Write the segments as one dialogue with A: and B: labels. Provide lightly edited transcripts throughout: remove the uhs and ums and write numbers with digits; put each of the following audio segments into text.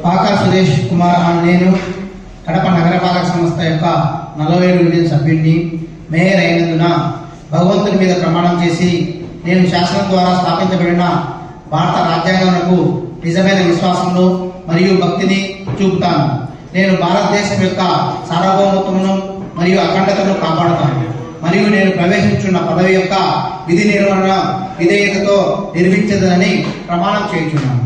A: పాకా సురేష్ కుమార్ నేను కడప నగరపాలక సంస్థ యొక్క 47 డివిజన్ సభ్యుడిని. మేయర్ అయినందున భగవంతుని మీద ప్రమాణం చేసి నేను శాసనం ద్వారా స్థాపించబడిన భారత రాజ్యాంగంకు నిజమైన విశ్వాసంలో మరియు భక్తిని చూపుతాను. నేను భారతదేశం యొక్క సార్వభౌమత్వమును మరియు అఖండతను కాపాడుతాను మరియు నేను ప్రవేశించున్న పదవి యొక్క విధి నిర్వహణ విధేయతతో నిర్వహించదని ప్రమాణం చేయుచున్నాను.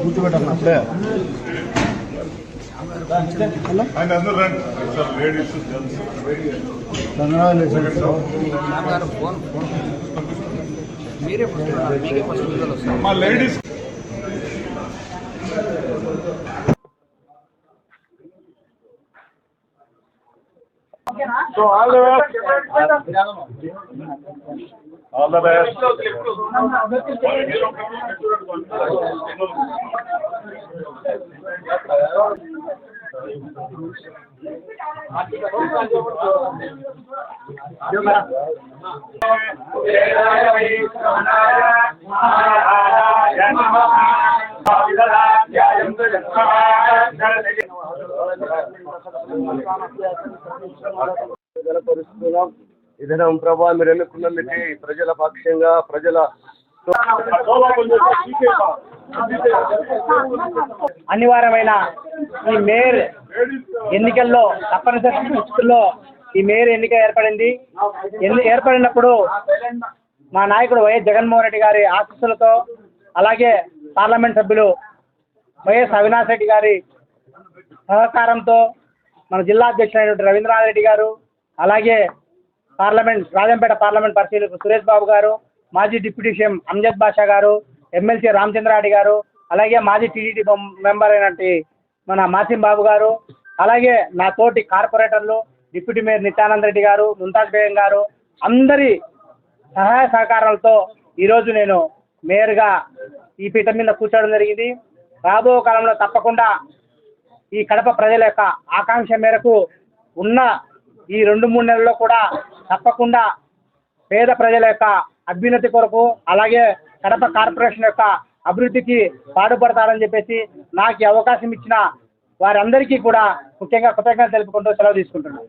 B: కూర్చోబెట్టాను అప్పుడే
C: ladies So all the best. All the best.
B: ఇదనం ప్రభా మీరు ఎన్నుకున్నందుకే ప్రజల పక్షంగా ప్రజల
D: అనివార్యమైన ఈ మేయర్ ఎన్నికల్లో తప్పనిసరి పరిస్థితుల్లో ఈ మేయర్ ఎన్నిక ఏర్పడింది. ఏర్పడినప్పుడు మా నాయకుడు వైఎస్ జగన్మోహన్ రెడ్డి గారి ఆశీస్సులతో, అలాగే పార్లమెంట్ సభ్యులు వైఎస్ అవినాష్ రెడ్డి గారి సహకారంతో, మన జిల్లా అధ్యక్షుడైనటువంటి రవీంద్రనాథ్ రెడ్డి గారు, అలాగే రాజంపేట పార్లమెంట్ పరిశీలకులు సురేష్ బాబు గారు, మాజీ డిప్యూటీ సీఎం అంజద్ బాషా గారు, ఎమ్మెల్సీ రామచంద్రారెడ్డి గారు, అలాగే మాజీ టీడీటీ మెంబర్ అయినటువంటి మన మాసిం బాబు గారు, అలాగే నా తోటి కార్పొరేటర్లు డిప్యూటీ మేయర్ నిత్యానంద్ రెడ్డి గారు, ముంతాజ్ బేగం గారు, అందరి సహాయ సహకారాలతో ఈరోజు నేను మేయర్గా ఈ పీఠం మీద కూర్చోవడం జరిగింది. రాబో కాలంలో తప్పకుండా ఈ కడప ప్రజల యొక్క ఆకాంక్ష మేరకు ఉన్న ఈ 2-3 నెలల్లో కూడా తప్పకుండా పేద ప్రజల యొక్క అభ్యున్నతి కొరకు, అలాగే కడప కార్పొరేషన్ యొక్క అభివృద్ధికి పాటుపడతారని చెప్పేసి నాకు ఈ అవకాశం ఇచ్చిన వారందరికీ కూడా ముఖ్యంగా కృతజ్ఞతలు తెలుపుకుంటూ సెలవు తీసుకుంటున్నాను.